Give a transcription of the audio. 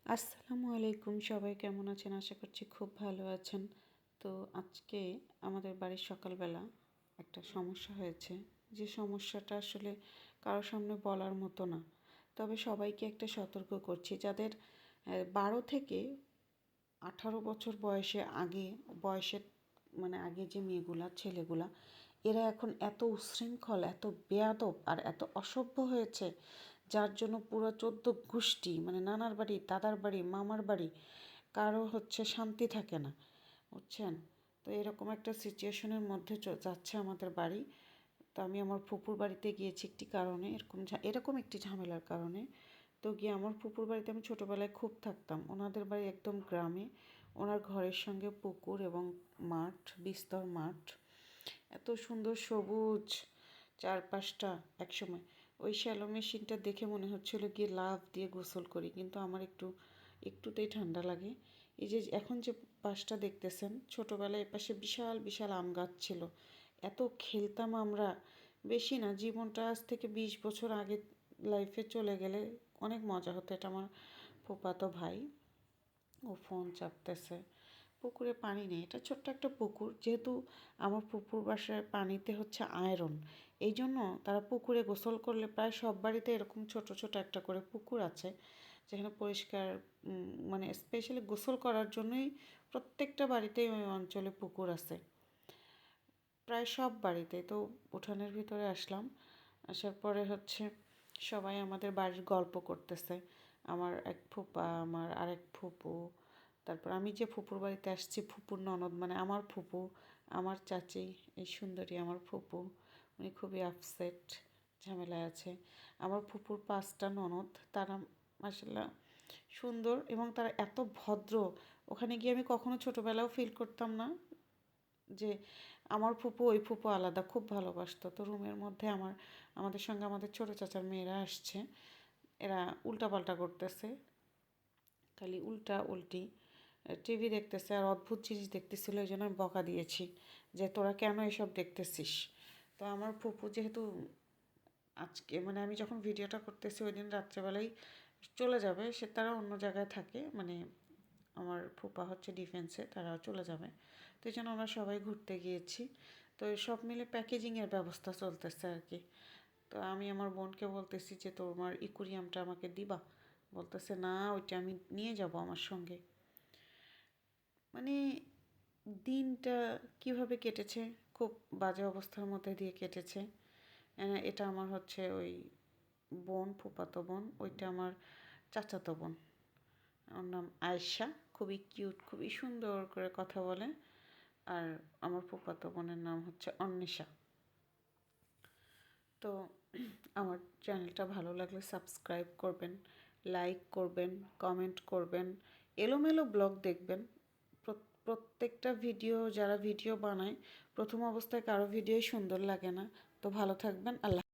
আসসালামু আলাইকুম, সবাই কেমন আছেন? আশা করছি খুব ভালো আছেন। তো আজকে আমাদের বাড়ির সকালবেলা একটা সমস্যা হয়েছে, যে সমস্যাটা আসলে কারো সামনে বলার মতো না। তবে সবাইকে একটা সতর্ক করছি, যাদের 12 থেকে 18 বছর বয়সের মানে আগে যে মেয়েগুলা ছেলেগুলা, এরা এখন এত উচ্ছৃঙ্খল, এত বেয়াদব আর এত অসভ্য হয়েছে, যার জন্য পুরো 14 গোষ্ঠী মানে নানার বাড়ি, দাদার বাড়ি, মামার বাড়ি, কারো শান্তি থাকে না, বুঝছেন? তো এরকম একটা সিচুয়েশনের মধ্যে যাচ্ছে আমাদের বাড়ি। তো আমি আমার ফুপুর বাড়িতে গিয়েছি একটি কারণে, এরকম একটি ঝামেলার কারণে। তো গিয়ে আমার ফুপুর বাড়িতে আমি ছোটোবেলায় খুব থাকতাম। ওনাদের বাড়ি একদম গ্রামে। ওনার ঘরের সঙ্গে পুকুর এবং মাঠ, বিস্তর মাঠ, এত সুন্দর সবুজ চারপাশটা। একসময় ওই শ্যালো মেশিনটা দেখে মনে হচ্ছিল গিয়ে লাফ দিয়ে গোসল করি, কিন্তু আমার একটুতেই ঠান্ডা লাগে। এই যে এখন যে পাশটা দেখতেছেন, ছোটোবেলায় এপাশে বিশাল বিশাল আম গাছ ছিল, এত খেলতাম আমরা। বেশি না, জীবনটা আজ থেকে 20 বছর আগে লাইফে চলে গেলে অনেক মজা হতো। এটা আমার ফুফাতো ভাই, ও ফোন চাপতেছে। পুকুরে পানি নেই, এটা ছোট্ট একটা পুকুর। যেহেতু আমার পুকুর বাসার পানিতে আয়রন, এই জন্য তারা পুকুরে গোসল করলে, প্রায় সব বাড়িতে এরকম ছোট ছোট একটা করে পুকুর আছে, যেখানে পরিষ্কার মানে স্পেশালি গোসল করার জন্যই প্রত্যেকটা বাড়িতেই ওই অঞ্চলে পুকুর আছে, প্রায় সব বাড়িতে। তো উঠানের ভিতরে আসলাম, আসার পরে সবাই আমাদের বাড়ির গল্প করতেছে। আমার এক ফুপা, আমার আরেক ফুপু, তারপর আমি যে ফুপুর বাড়িতে আসছি, ফুপুর ননদ মানে আমার ফুপু, আমার চাচি, এই সুন্দরী আমার ফুপু, উনি খুবই আপসেট, ঝামেলায় আছে। আমার ফুপুর 5টা ননদ, তারা মাসাল্লাহ সুন্দর এবং তারা এত ভদ্র। ওখানে গিয়ে আমি কখনো ছোটোবেলাও ফিল করতাম না যে আমার ফুপু ওই ফুপু আলাদা, খুব ভালোবাসতো। তো রুমের মধ্যে আমাদের সঙ্গে আমাদের ছোটো চাচার মেয়েরা আসছে, এরা উল্টাপাল্টা করতেছে, খালি উল্টা উল্টি টিভি দেখতেছে আর অদ্ভুত জিনিস দেখতেছিল। এই জন্য আমি বকা দিয়েছি যে তোরা কেন এসব দেখতেছিস। তো আমার ফুপু যেহেতু আজকে মানে আমি যখন ভিডিওটা করতেছি ওই দিন রাত্রেবেলাই চলে যাবে, তারা অন্য জায়গায় থাকে, মানে আমার ফুপা ডিফেন্সে, তারাও চলে যাবে। তো এই জন্য আমরা সবাই ঘুরতে গিয়েছি। তো সব মিলে প্যাকেজিংয়ের ব্যবস্থা চলতেছে আর কি। তো আমি আমার বোনকে বলতেছি যে তোমার ইকুরিয়ামটা আমাকে দিবা, বলতেছে না, ওইটা আমি নিয়ে যাব আমার সঙ্গে। মানে দিনটা কিভাবে কেটেছে, খুব বাজে অবস্থার মধ্যে দিয়ে কেটেছে। এটা আমার ওই বোন, ফুপাতো বোন, ওইটা আমার চাচাতো বোন। ওর নাম আয়েশা, খুবই কিউট, খুবই সুন্দর করে কথা বলে। আর আমার ফুফাতো বোনের নাম অন্বেষা। তো আমার চ্যানেলটা ভালো লাগলে সাবস্ক্রাইব করবেন, লাইক করবেন, কমেন্ট করবেন, এলোমেলো ব্লগ দেখবেন। প্রত্যেকটা ভিডিও, যারা ভিডিও বানায়, প্রথম অবস্থায় কারো ভিডিওই সুন্দর লাগে না। তো ভালো থাকবেন। আল্লাহ।